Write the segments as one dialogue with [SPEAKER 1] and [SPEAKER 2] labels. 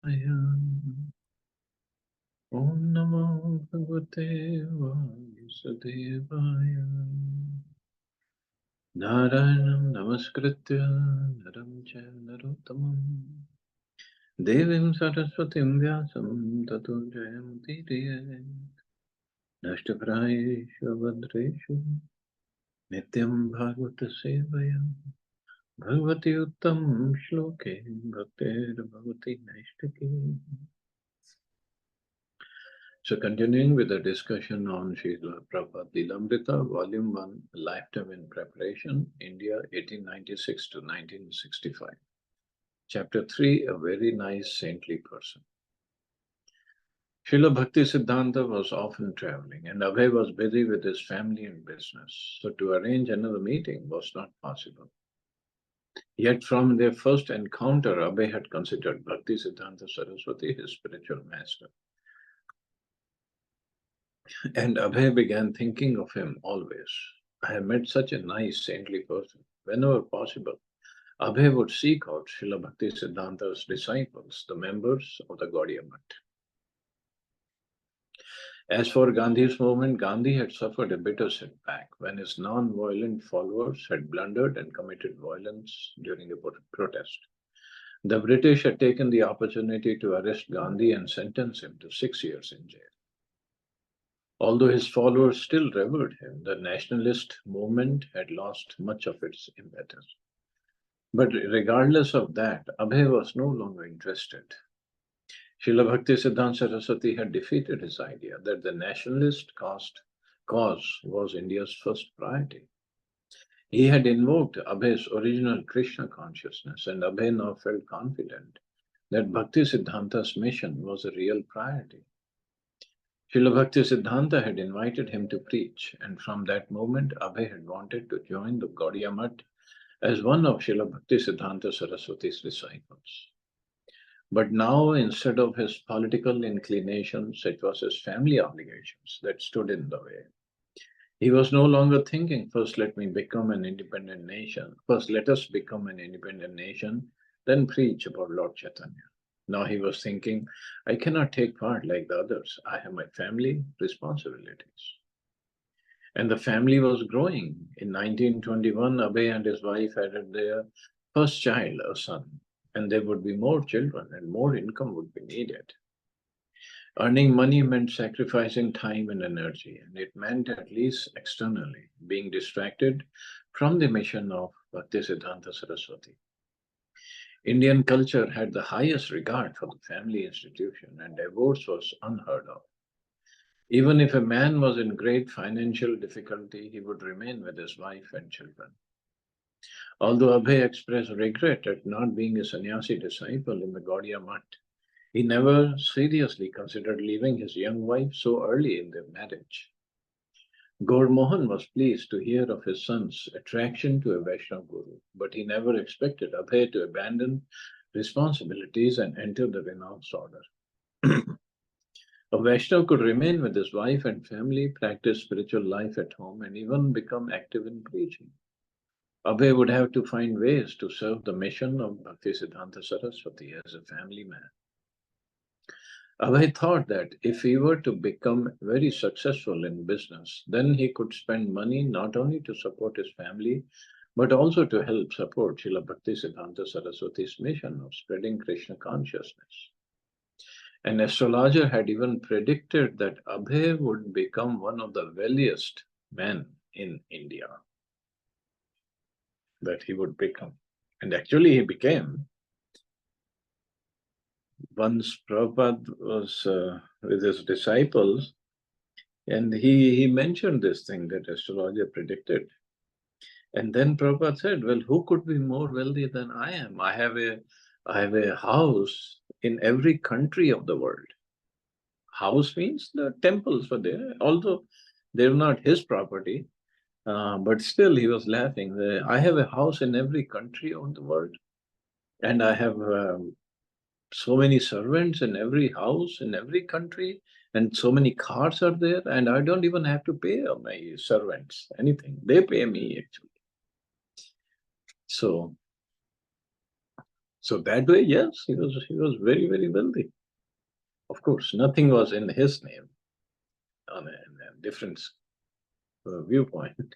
[SPEAKER 1] Om Namo Bhagavate Vasudevaya. Narayanam Namaskritya Naram Chaiva Narottamam Devim Saraswatim Vyasam Tato Jayamudiriye Nashtaprayeshu Abhadreshu Nityam Bhagavata Sevaya Bhagavati Uttam Shloke Bhaktir Bhagavati Naishtaki. So continuing with the discussion on Srila Prabhupada Lilamrita, Volume 1, Lifetime in Preparation, India, 1896 to 1965. Chapter 3, A Very Nice Saintly Person. Srila Bhakti Siddhanta was often traveling, and Abhay was busy with his family and business, so to arrange another meeting was not possible. Yet from their first encounter, Abhay had considered Bhakti Siddhanta Saraswati his spiritual master. And Abhay began thinking of him always. I have met such a nice, saintly person. Whenever possible, Abhay would seek out Srila Bhakti Siddhanta's disciples, the members of the Gaudiya Math. As for Gandhi's movement, Gandhi had suffered a bitter setback when his non-violent followers had blundered and committed violence during a protest. The British had taken the opportunity to arrest Gandhi and sentence him to 6 years in jail. Although his followers still revered him, the nationalist movement had lost much of its impetus. But regardless of that, Abhay was no longer interested. Srila Bhakti Siddhanta Saraswati had defeated his idea that the nationalist cause was India's first priority. He had invoked Abhay's original Krishna consciousness, and Abhay now felt confident that Bhakti Siddhanta's mission was a real priority. Srila Bhakti Siddhanta had invited him to preach, and from that moment, Abhay had wanted to join the Gaudiya Math as one of Srila Bhakti Siddhanta Saraswati's disciples. But now, instead of his political inclinations, it was his family obligations that stood in the way. He was no longer thinking, first let me become an independent nation, first let us become an independent nation, then preach about Lord Chaitanya. Now he was thinking, I cannot take part like the others. I have my family responsibilities. And the family was growing. In 1921, Abhay and his wife had their first child, a son, and there would be more children and more income would be needed. Earning money meant sacrificing time and energy, and it meant, at least externally, being distracted from the mission of Bhaktisiddhanta Saraswati. Indian culture had the highest regard for the family institution, and divorce was unheard of. Even if a man was in great financial difficulty, he would remain with his wife and children. Although Abhay expressed regret at not being a sannyasi disciple in the Gaudiya Math, he never seriously considered leaving his young wife so early in their marriage. Gaur Mohan was pleased to hear of his son's attraction to a Vaishnava guru, but he never expected Abhay to abandon responsibilities and enter the renounced order. A Vaishnava could remain with his wife and family, practice spiritual life at home, and even become active in preaching. Abhay would have to find ways to serve the mission of Bhaktisiddhanta Saraswati as a family man. Abhay thought that if he were to become very successful in business, then he could spend money not only to support his family, but also to help support Srila Bhaktisiddhanta Saraswati's mission of spreading Krishna consciousness. An astrologer had even predicted that Abhay would become one of the wealthiest men in India. That he would become. And actually he became. Once Prabhupada was with his disciples, and he mentioned this thing that astrologer predicted. And then Prabhupada said, well, who could be more wealthy than I am? I have a house in every country of the world. House means the temples were there, although they're not his property, but still he was laughing. I have a house in every country of the world, and I have so many servants in every house, in every country, and so many cars are there, and I don't even have to pay my servants anything. They pay me actually. So So that way, yes, he was very, very wealthy. Of course, nothing was in his name on a different viewpoint.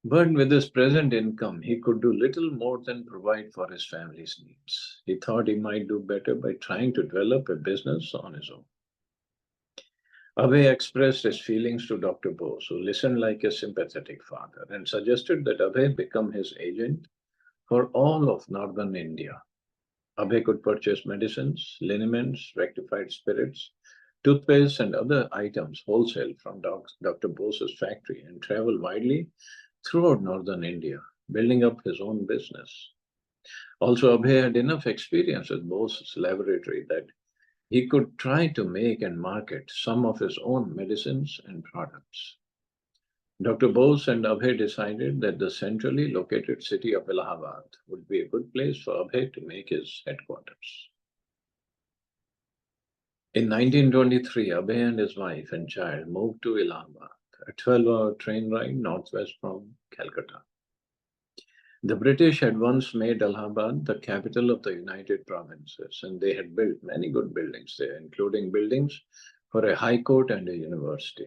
[SPEAKER 1] But with his present income, he could do little more than provide for his family's needs. He thought he might do better by trying to develop a business on his own. Abhay expressed his feelings to Dr. Bose, who listened like a sympathetic father, and suggested that Abhay become his agent for all of northern India. Abhay could purchase medicines, liniments, rectified spirits, toothpaste, and other items wholesale from Dr. Bose's factory and travel widely throughout northern India, building up his own business. Also, Abhay had enough experience with Bose's laboratory that he could try to make and market some of his own medicines and products. Dr. Bose and Abhay decided that the centrally located city of Allahabad would be a good place for Abhay to make his headquarters. In 1923, Abhay and his wife and child moved to Allahabad, a 12-hour train ride northwest from Calcutta. The British had once made Allahabad the capital of the United Provinces, and they had built many good buildings there, including buildings for a high court and a university.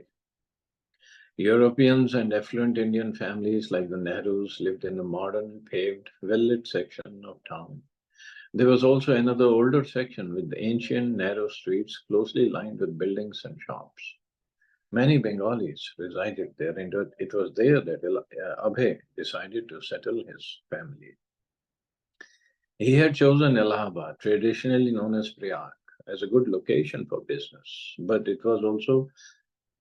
[SPEAKER 1] Europeans and affluent Indian families like the Nehrus lived in a modern, paved, well-lit section of town. There was also another older section with ancient, narrow streets closely lined with buildings and shops. Many Bengalis resided there, and it was there that Abhay decided to settle his family. He had chosen Allahabad, traditionally known as Prayag, as a good location for business, but it was also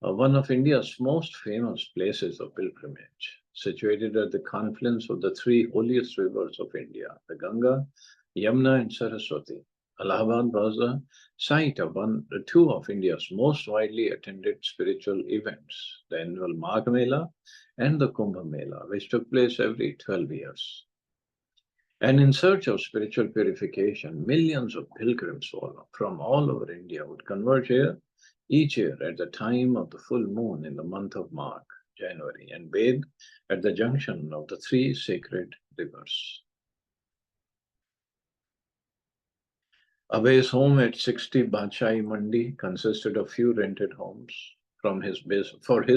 [SPEAKER 1] one of India's most famous places of pilgrimage, situated at the confluence of the three holiest rivers of India, the Ganga, Yamuna, and Saraswati. Allahabad was the site of two of India's most widely attended spiritual events, the annual Magh Mela and the Kumbh Mela, which took place every 12 years. And in search of spiritual purification, millions of pilgrims from all over India would converge here each year at the time of the full moon in the month of March, January, and bathe at the junction of the three sacred rivers. Abhay's home at 60 Badshai Mandi consisted of few rented homes for his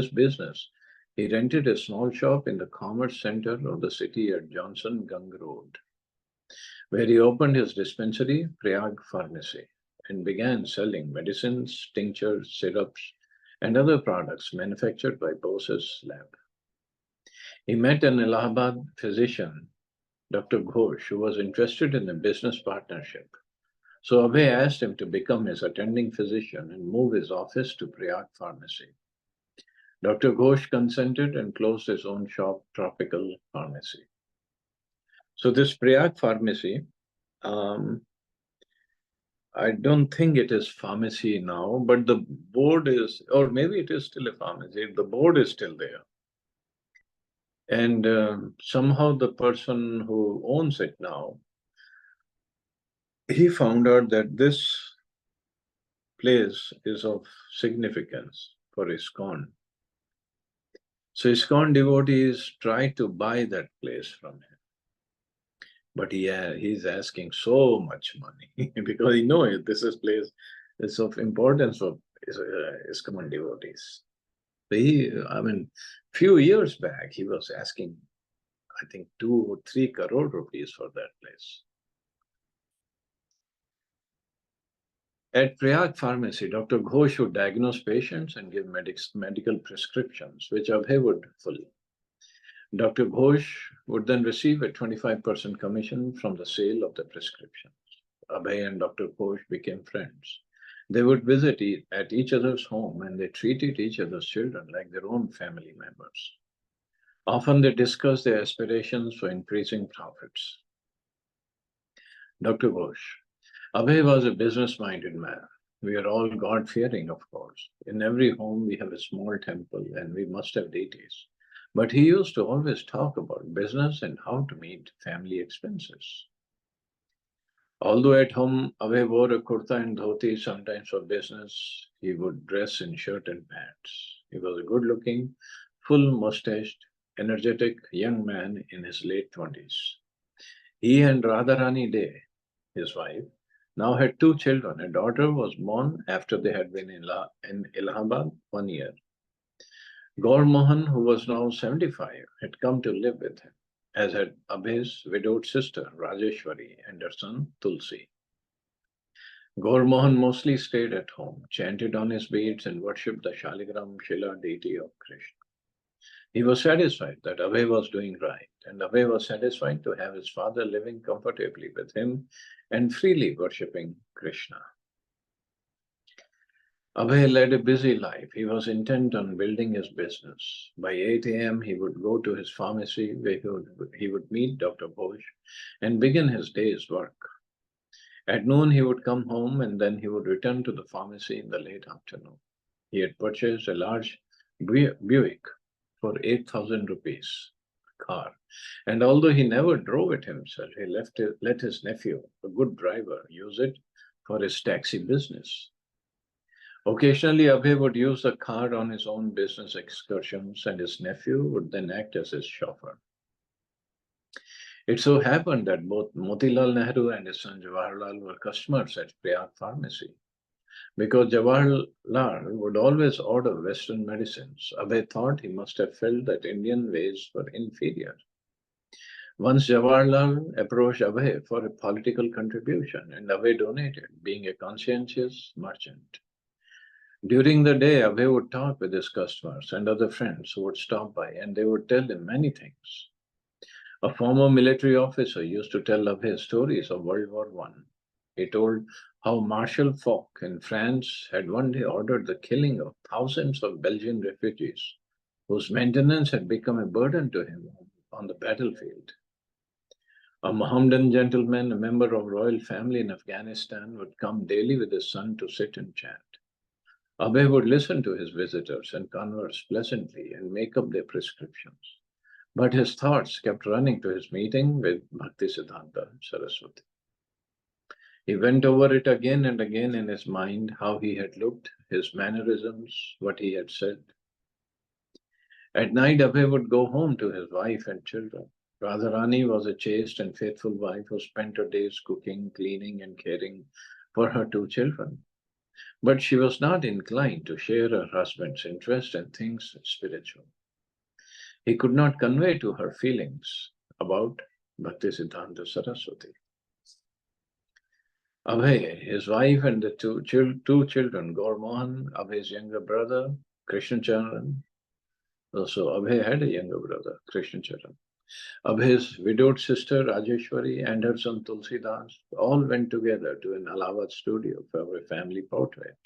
[SPEAKER 1] business. He rented a small shop in the commerce center of the city at Johnson Gang Road, where he opened his dispensary, Prayag Pharmacy, and began selling medicines, tinctures, syrups, and other products manufactured by Bose's lab. He met an Allahabad physician, Dr. Ghosh, who was interested in a business partnership. So Abhay asked him to become his attending physician and move his office to Prayag Pharmacy. Dr. Ghosh consented and closed his own shop, Tropical Pharmacy. So this Prayag Pharmacy, I don't think it is pharmacy now, but the board is, or maybe it is still a pharmacy. The board is still there. And somehow the person who owns it now, he found out that this place is of significance for ISKCON. So ISKCON devotees try to buy that place from him. But he's asking so much money because he knows this is place is of importance for ISKCON devotees. I mean, few years back, he was asking, I think, 2 or 3 crore rupees for that place. At Prayag Pharmacy, Dr. Ghosh would diagnose patients and give medical prescriptions, which Abhay would fulfill. Dr. Ghosh would then receive a 25% commission from the sale of the prescriptions. Abhay and Dr. Ghosh became friends. They would visit at each other's home and they treated each other's children like their own family members. Often they discussed their aspirations for increasing profits. Dr. Ghosh. Abhay was a business-minded man. We are all God-fearing, of course. In every home we have a small temple and we must have deities. But he used to always talk about business and how to meet family expenses. Although at home Abhay wore a kurta and dhoti sometimes for business, he would dress in shirt and pants. He was a good-looking, full-mustached, energetic young man in his late 20s. He and Radharani De, his wife, now had two children. A daughter was born after they had been in Allahabad 1 year. Gaur Mohan, who was now 75, had come to live with him, as had Abhay's widowed sister Rajeshwari and her son Tulsi. Gaur Mohan mostly stayed at home, chanted on his beads, and worshipped the Shaligram Shila deity of Krishna. He was satisfied that Abhay was doing right, and Abhay was satisfied to have his father living comfortably with him and freely worshipping Krishna. Abhay led a busy life. He was intent on building his business. By 8 a.m., he would go to his pharmacy where he would meet Dr. Bose and begin his day's work. At noon, he would come home and then he would return to the pharmacy in the late afternoon. He had purchased a large Buick for 8,000 rupees car. And although he never drove it himself, he let his nephew, a good driver, use it for his taxi business. Occasionally, Abhay would use the car on his own business excursions, and his nephew would then act as his chauffeur. It so happened that both Motilal Nehru and his son Jawaharlal were customers at Prayag Pharmacy. Because Jawaharlal would always order Western medicines, Abhay thought he must have felt that Indian ways were inferior. Once Jawaharlal approached Abhay for a political contribution, and Abhay donated, being a conscientious merchant. During the day, Abhay would talk with his customers and other friends who would stop by, and they would tell him many things. A former military officer used to tell Abhay stories of World War I. He told how Marshal Foch in France had one day ordered the killing of thousands of Belgian refugees, whose maintenance had become a burden to him on the battlefield. A Mohammedan gentleman, a member of royal family in Afghanistan, would come daily with his son to sit and chat. Abhay would listen to his visitors and converse pleasantly and make up their prescriptions. But his thoughts kept running to his meeting with Bhaktisiddhanta Saraswati. He went over it again and again in his mind, how he had looked, his mannerisms, what he had said. At night, Abhay would go home to his wife and children. Radharani was a chaste and faithful wife who spent her days cooking, cleaning, and caring for her two children. But she was not inclined to share her husband's interest in things spiritual. He could not convey to her feelings about Bhaktisiddhanta Saraswati. Abhay, his wife, and the two children, Gaur Mohan, Abhay's younger brother, Krishna Charan. Also, Abhay had a younger brother, Krishna Charan. Abhay's widowed sister, Rajeshwari, and her son, Tulsidas, all went together to an Allahabad studio for a family portrait.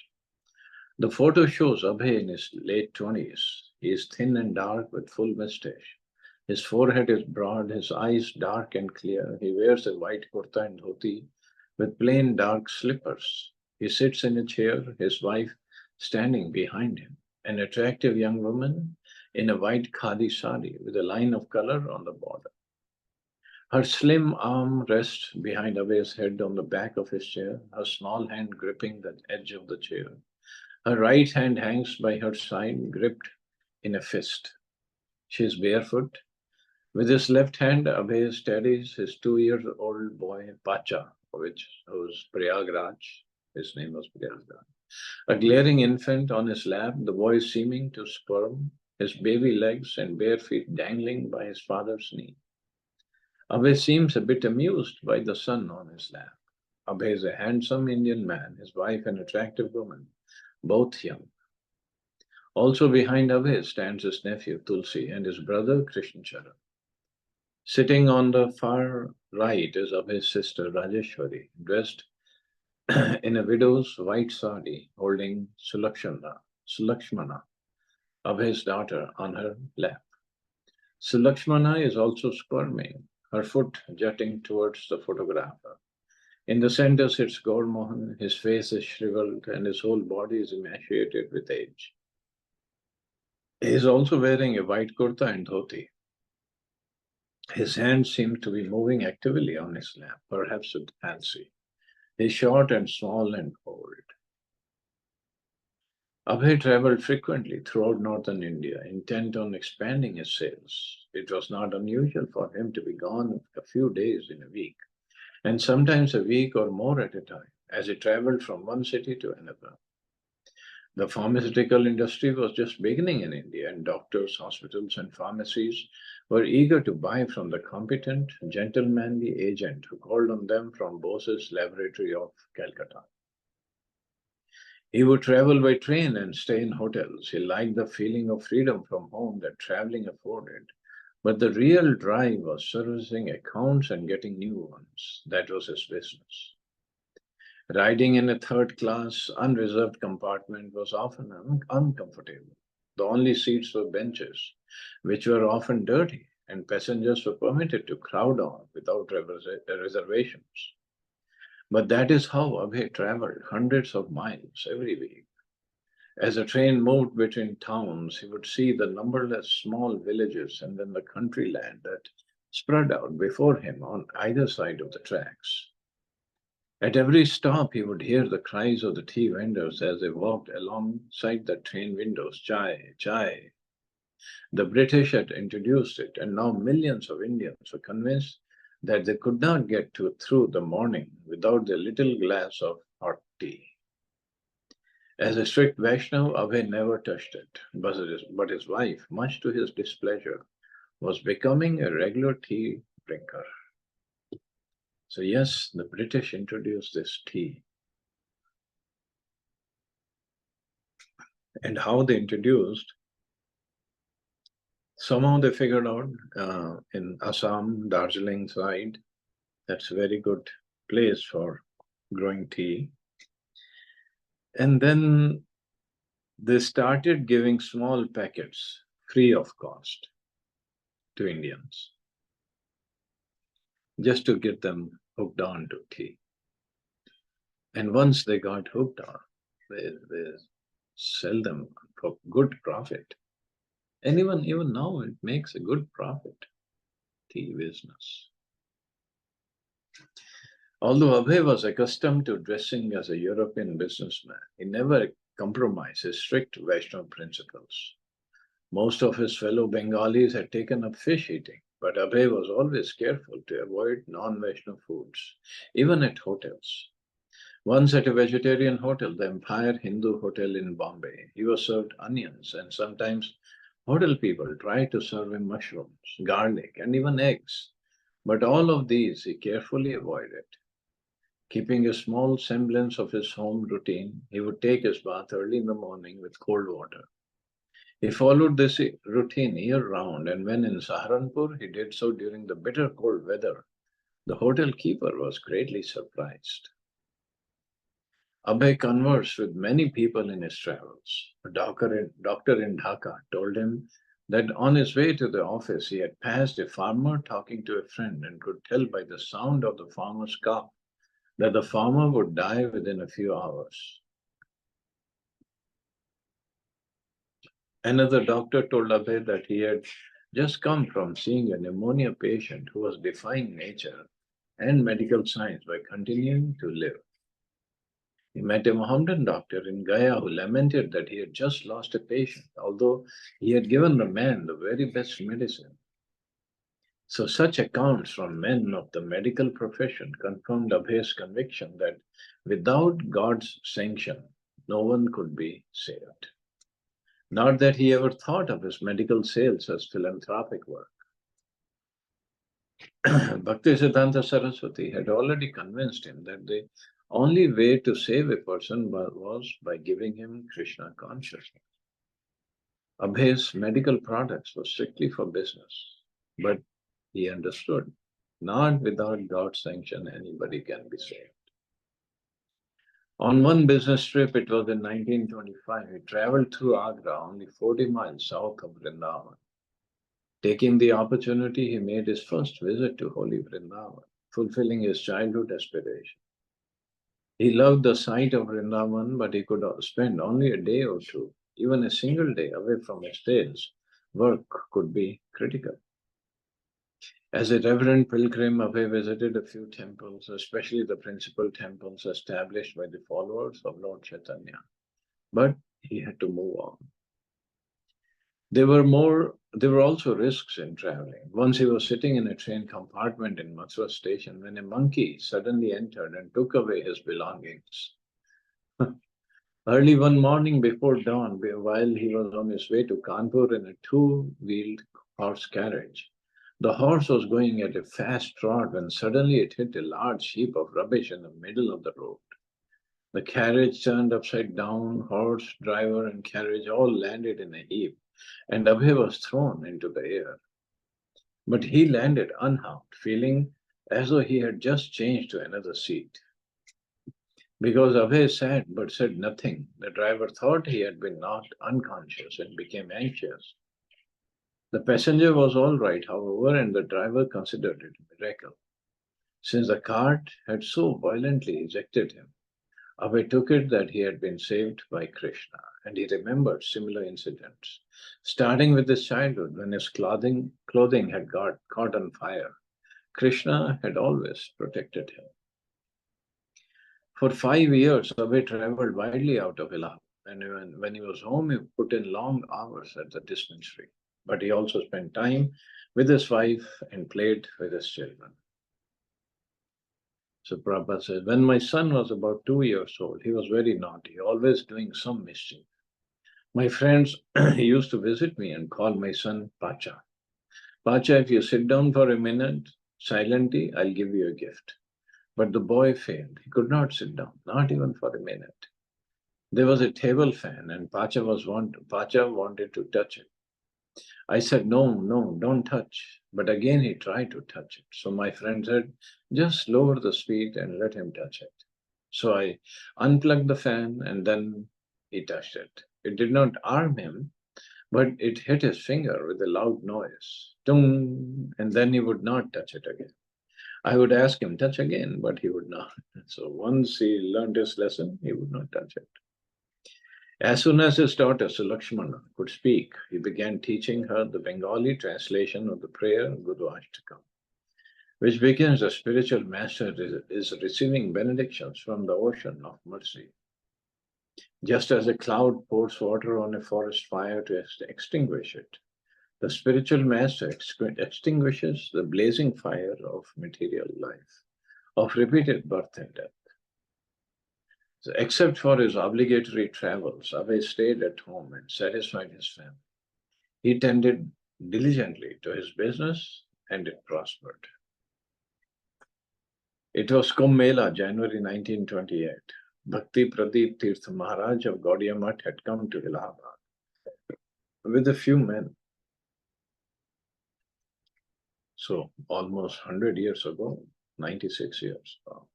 [SPEAKER 1] The photo shows Abhay in his late 20s. He is thin and dark with full mustache. His forehead is broad, his eyes dark and clear. He wears a white kurta and dhoti with plain dark slippers. He sits in a chair, his wife standing behind him, an attractive young woman in a white khadi sari with a line of color on the border. Her slim arm rests behind Abhay's head on the back of his chair, her small hand gripping the edge of the chair. Her right hand hangs by her side, gripped in a fist. She is barefoot. With his left hand, Abhay steadies his 2-year-old boy, Pacha, whose Prayagraj, his name was Prayagraj. A glaring infant on his lap, the boy seeming to squirm, his baby legs and bare feet dangling by his father's knee. Abhay seems a bit amused by the son on his lap. Abhay is a handsome Indian man, his wife an attractive woman, both young. Also behind Abhay stands his nephew Tulsi and his brother Krishna Charan. Sitting on the far right is Abhay's sister Rajeshwari, dressed in a widow's white sari, holding Sulakshmana, Abhay's daughter, on her lap. Sulakshmana is also squirming, her foot jutting towards the photographer. In the center sits Gaur Mohan. His face is shriveled and his whole body is emaciated with age. He is also wearing a white kurta and dhoti. His hands seem to be moving actively on his lap, perhaps with fancy. He is short and small and old. Abhay traveled frequently throughout northern India, intent on expanding his sales. It was not unusual for him to be gone a few days in a week, and sometimes a week or more at a time, as he traveled from one city to another. The pharmaceutical industry was just beginning in India, and doctors, hospitals, and pharmacies were eager to buy from the competent, gentlemanly agent who called on them from Bose's laboratory of Calcutta. He would travel by train and stay in hotels. He liked the feeling of freedom from home that traveling afforded. But the real drive was servicing accounts and getting new ones. That was his business. Riding in a third class, unreserved compartment was often uncomfortable. The only seats were benches, which were often dirty, and passengers were permitted to crowd on without reservations. But that is how Abhay traveled hundreds of miles every week. As the train moved between towns, he would see the numberless small villages and then the country land that spread out before him on either side of the tracks. At every stop, he would hear the cries of the tea vendors as they walked alongside the train windows. Chai, chai. The British had introduced it, and now millions of Indians were convinced that they could not get through the morning without their little glass of hot tea. As a strict Vaishnav, Abhay never touched it, but his wife, much to his displeasure, was becoming a regular tea drinker. So, yes, the British introduced this tea. And how they introduced, somehow they figured out in Assam, Darjeeling side, that's a very good place for growing tea. And then they started giving small packets free of cost to Indians, just to get them hooked on to tea. And once they got hooked on, they sell them for good profit. And even now it makes a good profit, tea business. Although Abhay was accustomed to dressing as a European businessman, he never compromised his strict Vaishnava principles. Most of his fellow Bengalis had taken up fish eating, but Abhay was always careful to avoid non-Vaishnava foods, even at hotels. Once at a vegetarian hotel, the Empire Hindu Hotel in Bombay, he was served onions, and sometimes hotel people tried to serve him mushrooms, garlic, and even eggs. But all of these he carefully avoided. Keeping a small semblance of his home routine, he would take his bath early in the morning with cold water. He followed this routine year round, and when in Saharanpur, he did so during the bitter cold weather. The hotel keeper was greatly surprised. Abhay conversed with many people in his travels. A doctor in Dhaka told him that on his way to the office, he had passed a farmer talking to a friend and could tell by the sound of the farmer's cough that the farmer would die within a few hours. Another doctor told Abhay that he had just come from seeing a pneumonia patient who was defying nature and medical science by continuing to live. He met a Mohammedan doctor in Gaya who lamented that he had just lost a patient, although he had given the man the very best medicine. So, such accounts from men of the medical profession confirmed Abhay's conviction that without God's sanction, no one could be saved. Not that he ever thought of his medical sales as philanthropic work. Bhaktisiddhanta Saraswati had already convinced him that the only way to save a person was by giving him Krishna consciousness. Abhay's medical products were strictly for business, but he understood not without God's sanction anybody can be saved. On one business trip, it was in 1925, he traveled through Agra, only 40 miles south of Vrindavan. Taking the opportunity, he made his first visit to Holy Vrindavan, fulfilling his childhood aspiration. He loved the sight of Vrindavan, but he could spend only a day or two. Even a single day away from his sales work could be critical. As a reverent pilgrim, Abhay visited a few temples, especially the principal temples established by the followers of Lord Chaitanya. But He had to move on. There were also risks in traveling. Once he was sitting in a train compartment in Mathura station when a monkey suddenly entered and took away his belongings. Early one morning before dawn, while he was on his way to Kanpur in a two-wheeled horse carriage, the horse was going at a fast trot when suddenly it hit a large heap of rubbish in the middle of the road. The carriage turned upside down, horse, driver, and carriage all landed in a heap, and Abhay was thrown into the air. But he landed unharmed, feeling as though he had just changed to another seat. Because Abhay sat but said nothing, the driver thought he had been knocked unconscious and became anxious. The passenger was all right, however, and the driver considered it a miracle, since the cart had so violently ejected him. Abhay took it that he had been saved by Krishna, and he remembered similar incidents, starting with his childhood when his clothing had got caught on fire. Krishna had always protected him. For 5 years, Abhay traveled widely out of Allahabad, and when he was home, he put in long hours at the dispensary. But he also spent time with his wife and played with his children. So Prabhupada says, when my son was about 2 years old, he was very naughty, always doing some mischief. My friends used to visit me and call my son Pacha. Pacha, if you sit down for a minute silently, I'll give you a gift. But the boy failed. He could not sit down, not even for a minute. There was a table fan, and Pacha wanted to touch it. I said, no, no, don't touch. But again, he tried to touch it. So my friend said, just lower the speed and let him touch it. So I unplugged the fan and then he touched it. It did not harm him, but it hit his finger with a loud noise. Tung, and then he would not touch it again. I would ask him, touch again, but he would not. So once he learned his lesson, he would not touch it. As soon as his daughter Sulakshmana could speak, he began teaching her the Bengali translation of the prayer Guru Ashtakam, which begins the spiritual master is receiving benedictions from the ocean of mercy. Just as a cloud pours water on a forest fire to extinguish it, the spiritual master extinguishes the blazing fire of material life, of repeated birth and death. So except for his obligatory travels, Abhay stayed at home and satisfied his family. He tended diligently to his business and it prospered. It was Kumbh Mela, January 1928. Bhakti Pradeep Tirth Maharaj of Gaudiya Math had come to Allahabad with a few men. So almost 100 years ago, 96 years. Wow.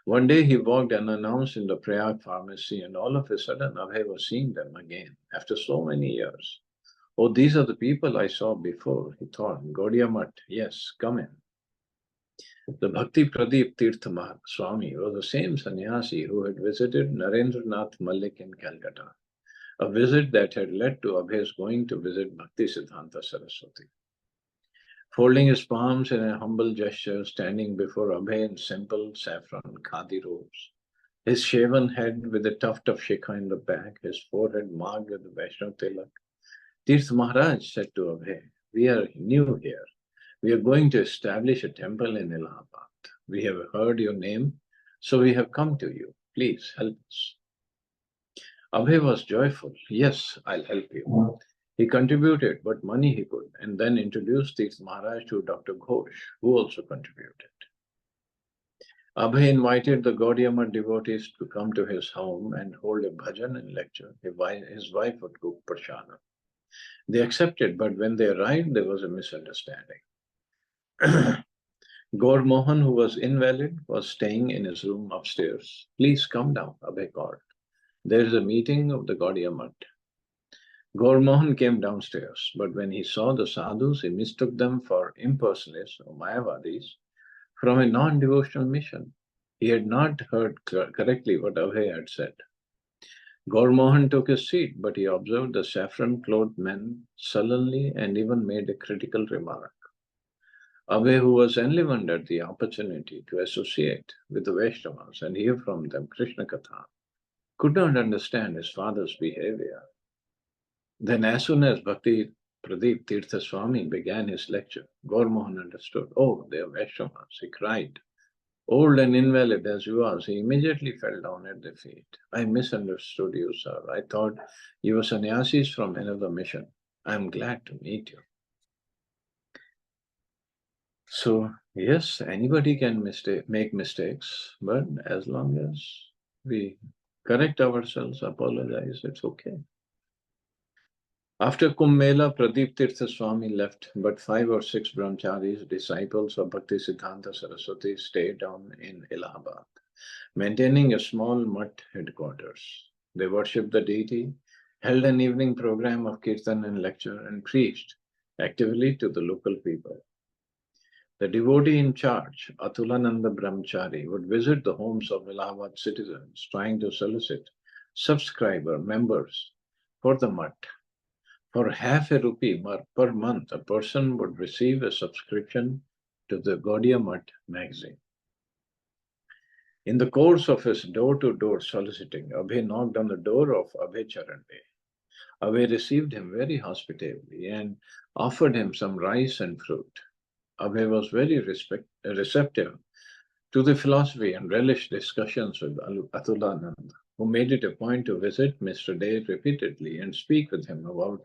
[SPEAKER 1] One day he walked unannounced in the Prayag pharmacy, and all of a sudden Abhay was seeing them again after so many years. Oh, these are the people I saw before, he thought. Gaudiya Math, yes, come in. The Bhakti Pradeep Tirth Swami was the same sannyasi who had visited Narendranath Malik in Calcutta, a visit that had led to Abhay's going to visit Bhakti Siddhanta Saraswati. Folding his palms in a humble gesture, standing before Abhay in simple saffron khadi robes, his shaven head with a tuft of shikha in the back, his forehead marked with the Vaishnav tilak, Tirth Maharaj said to Abhay, we are new here. We are going to establish a temple in Allahabad. We have heard your name, so we have come to you. Please help us. Abhay was joyful. Yes, I'll help you. He contributed what money he could and then introduced Tirth Maharaj to Dr. Ghosh, who also contributed. Abhay invited the Gaudiya Math devotees to come to his home and hold a bhajan and lecture. His wife would cook prashadam. They accepted, but when they arrived, there was a misunderstanding. Gaur Mohan, who was invalid, was staying in his room upstairs. Please come down, Abhay called. There is a meeting of the Gaudiya Math. Gaur Mohan came downstairs, but when he saw the sadhus, he mistook them for impersonalists or Mayavadis from a non-devotional mission. He had not heard correctly what Abhay had said. Gaur Mohan took his seat, but he observed the saffron-clothed men sullenly and even made a critical remark. Abhay, who was enlivened at the opportunity to associate with the Vaishnavas and hear from them Krishna Katha, could not understand his father's behavior. Then, as soon as Bhakti Pradeep Tirtha Swami began his lecture, Gaur understood, oh, they are Vaishnavas. He cried. Old and invalid as he was, he immediately fell down at their feet. I misunderstood you, sir. I thought you were sannyasis from another mission. I am glad to meet you. So, yes, anybody can make mistakes, but as long as we correct ourselves, apologize, it's okay. After Kumbh Mela, Pradeep Tirtha Swami left, but 5 or 6 brahmacharis, disciples of Bhakti Siddhanta Saraswati, stayed down in Allahabad, maintaining a small mutt headquarters. They worshipped the deity, held an evening program of kirtan and lecture, and preached actively to the local people. The devotee in charge, Atulananda Brahmachari, would visit the homes of Allahabad citizens, trying to solicit subscriber members for the mutt. For half a rupee per month, a person would receive a subscription to the Gaudiya Mutt magazine. In the course of his door-to-door soliciting, Abhay knocked on the door of Abhay Charande. Abhay received him very hospitably and offered him some rice and fruit. Abhay was very receptive to the philosophy and relished discussions with Atulanand, who made it a point to visit Mr. Day repeatedly and speak with him about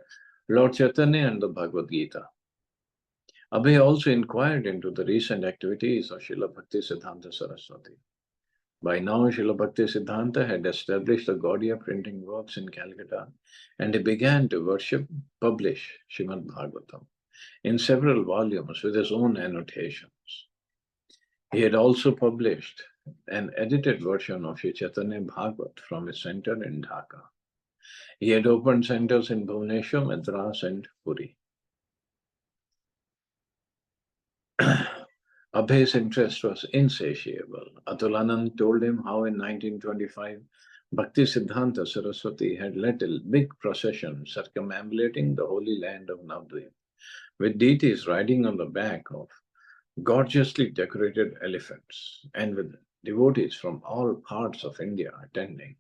[SPEAKER 1] Lord Chaitanya and the Bhagavad Gita. Abhay also inquired into the recent activities of Srila Bhakti Siddhanta Saraswati. By now, Srila Bhakti Siddhanta had established the Gaudiya printing works in Calcutta, and he began to publish Srimad Bhagavatam in several volumes with his own annotations. He had also published an edited version of Sri Chaitanya Bhagavat from his center in Dhaka. He had opened centers in Bhubaneswar, Madras, and Puri. Abhay's interest was insatiable. Atulanand told him how in 1925, Bhakti Siddhanta Saraswati had led a big procession circumambulating the holy land of Navadvip, with deities riding on the back of gorgeously decorated elephants, and with devotees from all parts of India attending.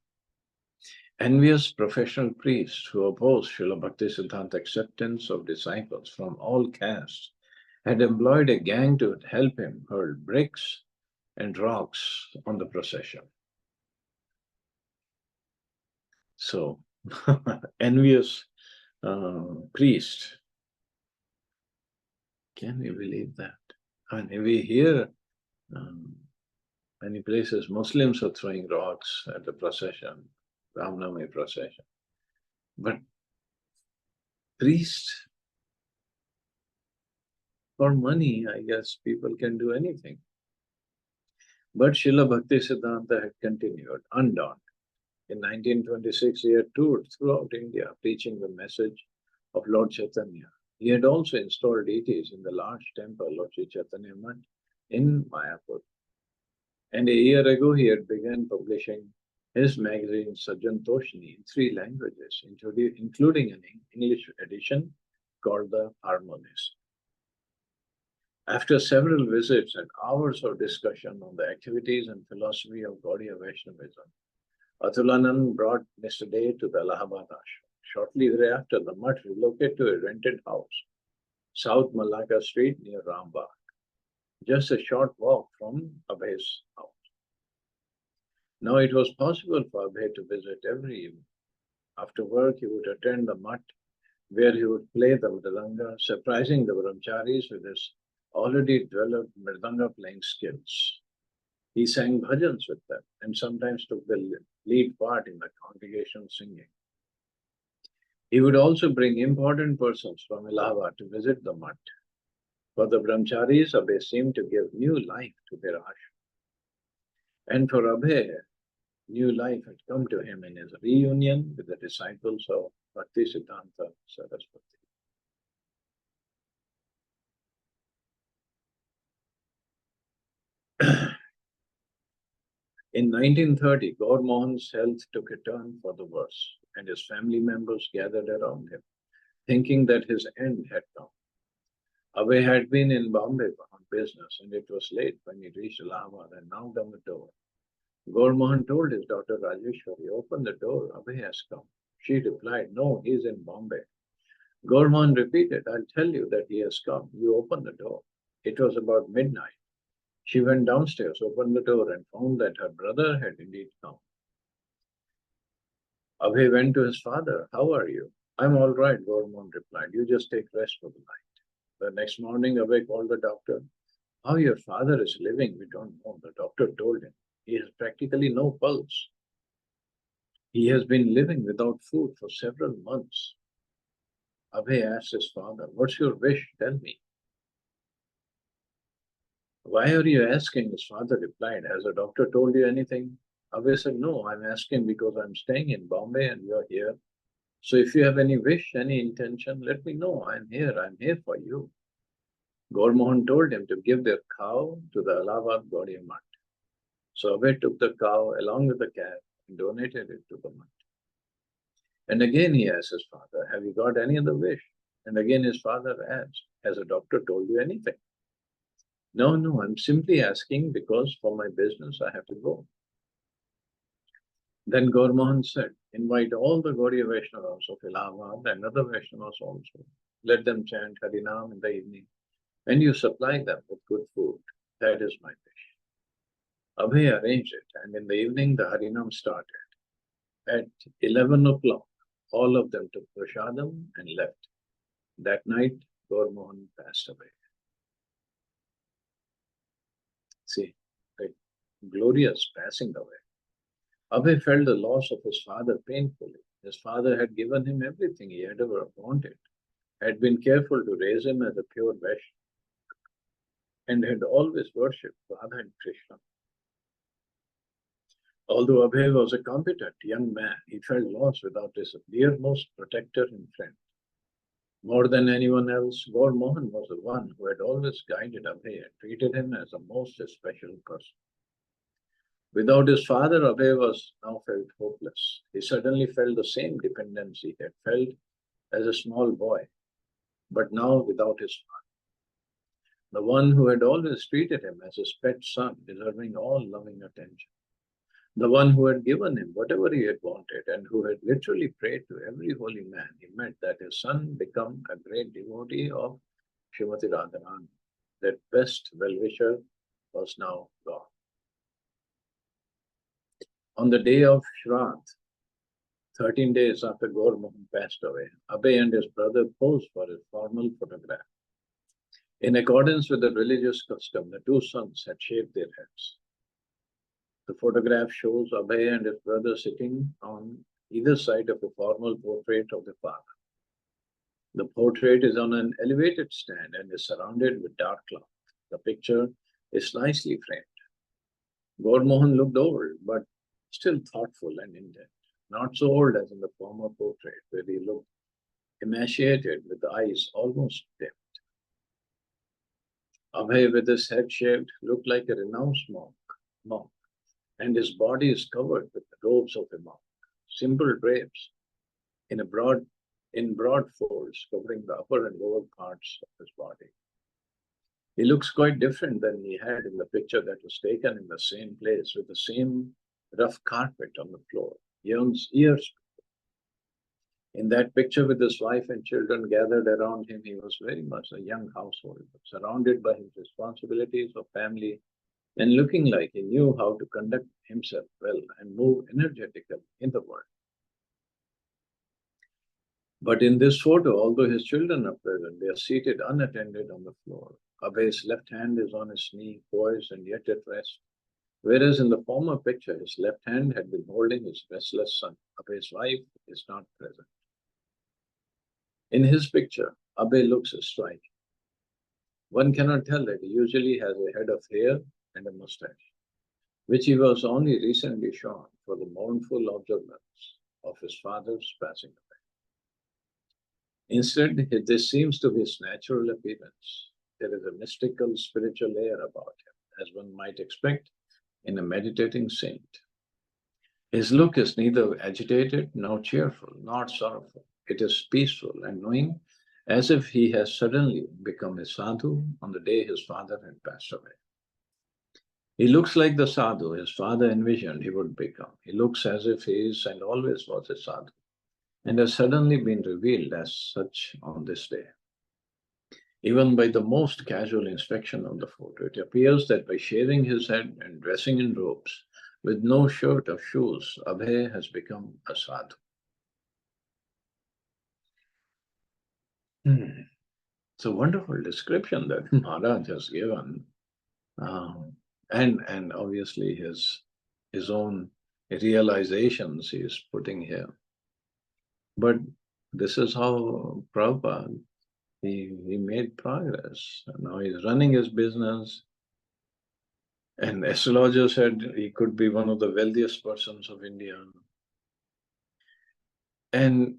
[SPEAKER 1] Envious professional priests who opposed Srila Bhaktisiddhanta acceptance of disciples from all castes had employed a gang to help him hurl bricks and rocks on the procession. So, envious priest. Can we believe that? I mean, we hear many places Muslims are throwing rocks at the procession, Ramnami procession. But priests, for money, I guess people can do anything. But Srila Bhakti Siddhanta had continued, undaunted. In 1926, he had toured throughout India, preaching the message of Lord Chaitanya. He had also installed deities in the large temple of Sri Chaitanya Mutt in Mayapur. And a year ago, he had begun publishing his magazine Sajjan Toshni in 3 languages, including an English edition called The Harmonist. After several visits and hours of discussion on the activities and philosophy of Gaudiya Vaishnavism, Atulanand brought Mr. Day to the Allahabad ashram. Shortly thereafter, the mutt relocated to a rented house, South Malacca Street near Rambagh, just a short walk from Abhay's house. Now it was possible for Abhay to visit every evening. After work, he would attend the mutt, where he would play the mridanga, surprising the brahmacharis with his already developed mridanga playing skills. He sang bhajans with them and sometimes took the lead part in the congregation singing. He would also bring important persons from Allahabad to visit the mutt. For the brahmacharis, Abhay seemed to give new life to their ashram. And for Abhay, new life had come to him in his reunion with the disciples of Bhakti Siddhanta Saraswati. In 1930, Gaur Mohan's health took a turn for the worse, and his family members gathered around him, thinking that his end had come. Abhay had been in Bombay on business, and it was late when he reached Allahabad and knocked on the door. Gormohan told his daughter Rajeshwari, "Open the door, Abhay has come." She replied, "No, he's in Bombay." Gormohan repeated, "I'll tell you that he has come. You open the door." It was about midnight. She went downstairs, opened the door, and found that her brother had indeed come. Abhay went to his father. "How are you?" "I'm all right," Gormohan replied. "You just take rest for the night." The next morning, Abhay called the doctor. "How your father is living, we don't know," the doctor told him. "He has practically no pulse. He has been living without food for several months." Abhay asked his father, "What's your wish? Tell me." "Why are you asking?" His father replied. "Has the doctor told you anything?" Abhay said, "No, I'm asking because I'm staying in Bombay and you're here. So if you have any wish, any intention, let me know. I'm here. I'm here for you." Gormohan told him to give their cow to the Allahabad Gaudiya Math. So Abhay took the cow along with the calf and donated it to the Math. And again he asked his father, "Have you got any other wish?" And again his father asked, "Has a doctor told you anything?" "No, no, I'm simply asking because for my business I have to go." Then Gormohan said, "Invite all the Gaudiya Vaishnavas of Allahabad and other Vaishnavas also. Let them chant Harinam in the evening, and you supply them with good food. That is my wish." Abhay arranged it, and in the evening the Harinam started. At 11 o'clock, all of them took prasadam and left. That night, Gormohan passed away. See, the glorious passing away. Abhay felt the loss of his father painfully. His father had given him everything he had ever wanted, had been careful to raise him as a pure Vaishya, and had always worshipped Radha and Krishna. Although Abhay was a competent young man, he felt lost without his dearmost protector and friend. More than anyone else, Gaur Mohan was the one who had always guided Abhay and treated him as a most special person. Without his father, Abhay was now felt hopeless. He suddenly felt the same dependence he had felt as a small boy, but now without his father. The one who had always treated him as his pet son, deserving all loving attention. The one who had given him whatever he had wanted and who had literally prayed to every holy man he met that his son become a great devotee of Srimati Radharani. That best well-wisher was now gone. On the day of Shraddh, 13 days after Gaur Mohan passed away, Abhay and his brother posed for a formal photograph. In accordance with the religious custom, the two sons had shaved their heads. The photograph shows Abhay and his brother sitting on either side of a formal portrait of the father. The portrait is on an elevated stand and is surrounded with dark cloth. The picture is nicely framed. Gaur Mohan looked old, but still thoughtful and intent. Not so old as in the former portrait, where he looked emaciated with the eyes almost dim. Abhay, with his head shaved, looked like a renounced monk, and his body is covered with the robes of a monk, simple drapes in broad folds covering the upper and lower parts of his body. He looks quite different than he had in the picture that was taken in the same place with the same rough carpet on the floor, years. In that picture with his wife and children gathered around him, he was very much a young householder, surrounded by his responsibilities of family and looking like he knew how to conduct himself well and move energetically in the world. But in this photo, although his children are present, they are seated unattended on the floor. Abhay's left hand is on his knee, poised and yet at rest, whereas in the former picture, his left hand had been holding his restless son. Abhay's wife is not present. In his picture, Abhay looks striking. One cannot tell that he usually has a head of hair and a mustache, which he was only recently shorn for the mournful observance of his father's passing away. Instead, this seems to be his natural appearance. There is a mystical spiritual air about him, as one might expect in a meditating saint. His look is neither agitated nor cheerful, nor sorrowful. It is peaceful and knowing, as if he has suddenly become a sadhu on the day his father had passed away. He looks like the sadhu his father envisioned he would become. He looks as if he is and always was a sadhu, and has suddenly been revealed as such on this day. Even by the most casual inspection of the photo, it appears that by shaving his head and dressing in robes, with no shirt or shoes, Abhay has become a sadhu. Hmm. It's a wonderful description that Maharaj has given, um, and obviously his own realizations he is putting here. But this is how Prabhupada he made progress. Now he's running his business. And astrologer said he could be one of the wealthiest persons of India. And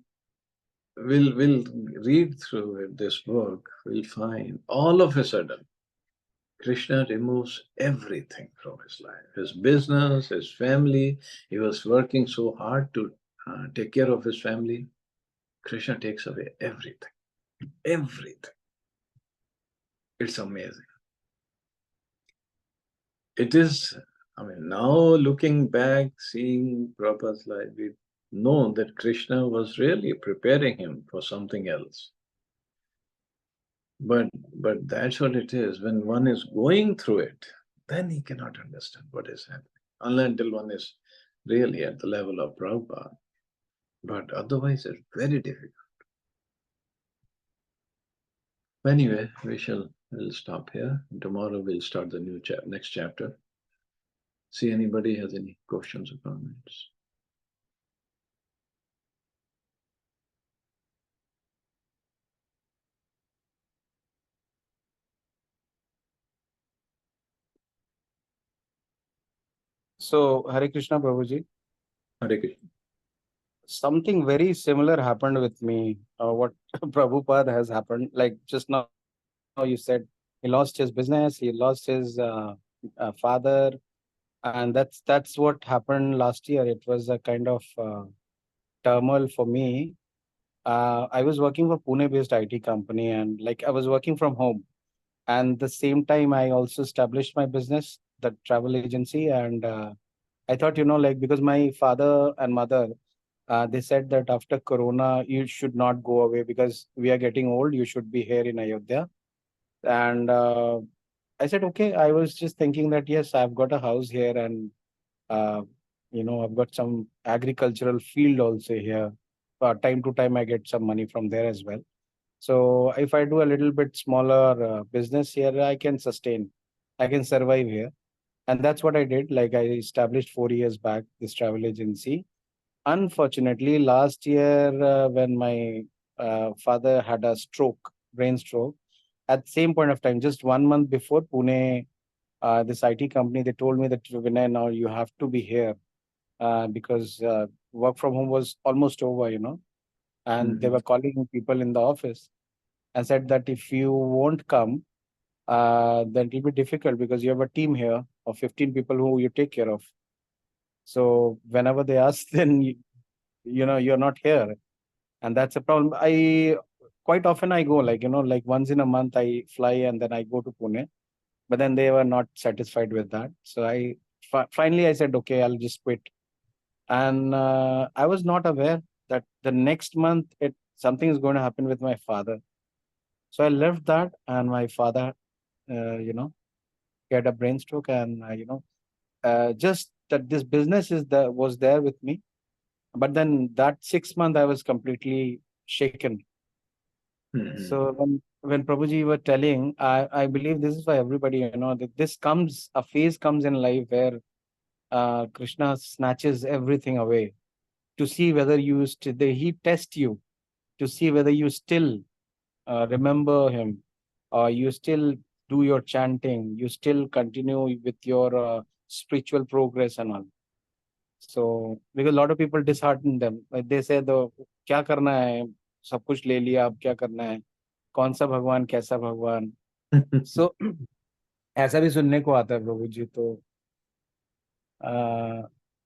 [SPEAKER 1] we'll read through this book, we'll find all of a sudden Krishna removes everything from his life, his business, his family. He was working so hard to take care of his family. Krishna takes away everything. Everything. It's amazing. It is, I mean, now looking back, seeing Prabhupada's life, we know that Krishna was really preparing him for something else. But that's what it is. When one is going through it, then he cannot understand what is happening. Unless until one is really at the level of Prabhupada. But otherwise, it's very difficult. Anyway, we'll stop here. Tomorrow we'll start the next chapter. See anybody has any questions or comments.
[SPEAKER 2] So, Hare Krishna, Prabhuji.
[SPEAKER 1] Hare Krishna.
[SPEAKER 2] Something very similar happened with me. What Prabhupada has happened, like just now you said, he lost his business, he lost his father, and that's what happened last year. It was a kind of turmoil for me. I was working for Pune-based IT company, and like I was working from home. And the same time, I also established my business, the travel agency, and I thought, like because my father and mother, they said that after Corona, you should not go away because we are getting old. You should be here in Ayodhya. And I said, okay. I was just thinking that yes, I've got a house here, and uh, I've got some agricultural field also here. Time to time, I get some money from there as well. So if I do a little bit smaller business here, I can sustain, I can survive here. And that's what I did. Like I established 4 years back this travel agency. Unfortunately, last year when my father had a stroke, brain stroke, at the same point of time, just 1 month before Pune, this IT company, they told me that Vinay, now you have to be here because work from home was almost over, and they
[SPEAKER 1] Mhm.
[SPEAKER 2] were calling people in the office and said that if you won't come, then it will be difficult because you have a team here of 15 people who you take care of. So whenever they ask, then you're not here, and that's a problem. I quite often I go like like once in a month I fly and then I go to Pune, but then they were not satisfied with that. So finally I said okay, I'll just quit. And I was not aware that the next month it something is going to happen with my father. So I left that, and my father, uh, you know, he had a brain stroke, and just that this business was there with me. But then that 6 month, I was completely shaken.
[SPEAKER 1] Mhm.
[SPEAKER 2] So when Prabhuji were telling, I believe this is for everybody. That this comes a phase comes in life where Krishna snatches everything away to see whether he tests you to see whether you still remember him, you still do your chanting, you still continue with your spiritual progress and all. So because a lot of people dishearten them, like they say, "The क्या करना है, सब कुछ ले लिया, अब क्या करना है, कौन सा भगवान, कैसा भगवान." So ऐसा भी सुनने को आता है प्रभु जी तो.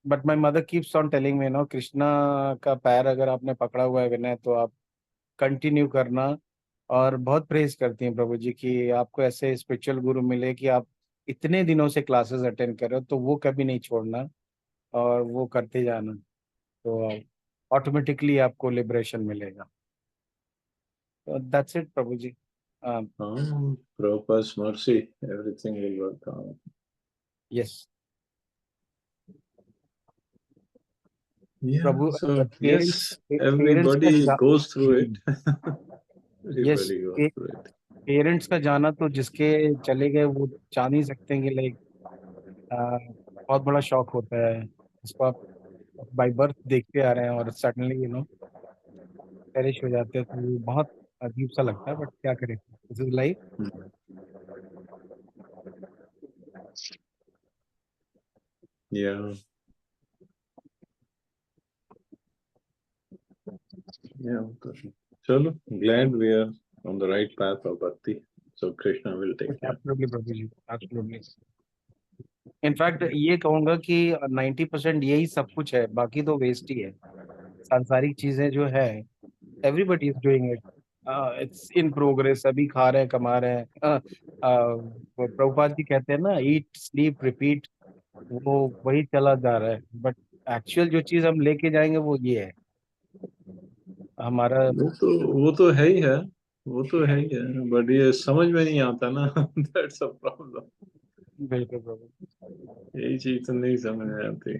[SPEAKER 2] But my mother keeps on telling me, Krishna का पैर अगर आपने पकड़ा हुआ है विनय, तो आप कंटिन्यू करना. और बहुत प्रेज करती हैं प्रभु जी की आपको ऐसे स्पिरिचुअल गुरु मिले कि आप इतने दिनों से क्लासेस अटेंड कर रहे हो तो वो कभी नहीं छोड़ना और वो करते जाना, तो ऑटोमेटिकली आपको लिबरेशन मिलेगा। तो that's it Prabhu ji.
[SPEAKER 1] Prabhupada's mercy, everything will work out.
[SPEAKER 2] Yes
[SPEAKER 1] Yeah,
[SPEAKER 2] Prabhu.
[SPEAKER 1] so
[SPEAKER 2] parents
[SPEAKER 1] yes,
[SPEAKER 2] parents का
[SPEAKER 1] everybody goes through it.
[SPEAKER 2] Yes
[SPEAKER 1] Everybody goes through it.
[SPEAKER 2] Parents का जाना तो जिसके चले गए वो जान नहीं सकते कि लाइक बहुत बड़ा शॉक होता है, जिसको आप बाय बर्थ देखते आ रहे हैं और सडनली पेरिश हो जाते हैं, तो वो बहुत अजीब सा लगता है, बट क्या करें, this is life.
[SPEAKER 1] Yeah, yeah. Chalo, glad we are on the right path of bhakti. So Krishna will take care.
[SPEAKER 2] Absolutely Prabhu ji, absolutely. In fact ये कहूंगा कि 90% यही सब कुछ है, बाकी तो वेस्ट ही है। सांसारिक चीजें जो है, everybody is doing it, it's in progress, अभी खा रहे हैं कमा रहे हैं। वो प्रभुपाद जी कहते हैं ना, ईट स्लीप रिपीट, वो वही चला जा रहा है, बट एक्चुअल जो चीज हम लेके जाएंगे वो ये है हमारा।
[SPEAKER 1] वो तो है ही है, वो तो है ही है, बट ये समझ में नहीं आता ना। That's a problem.
[SPEAKER 2] बिल्कुल प्रभु।
[SPEAKER 1] यही चीज तो नहीं समझ में आती।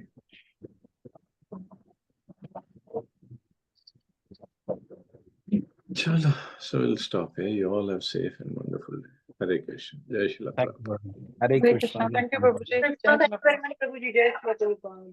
[SPEAKER 1] Chalo, so we'll stop here. You all have safe and wonderful day. Hare Krishna. Jai Srila
[SPEAKER 2] thank
[SPEAKER 1] Prabhupada.
[SPEAKER 2] You, Hare
[SPEAKER 3] Hare
[SPEAKER 2] Krishna.
[SPEAKER 3] Krishna. Thank you, Prabhuji. Thank you very much, Prabhuji. Jai Shri Prabhupada.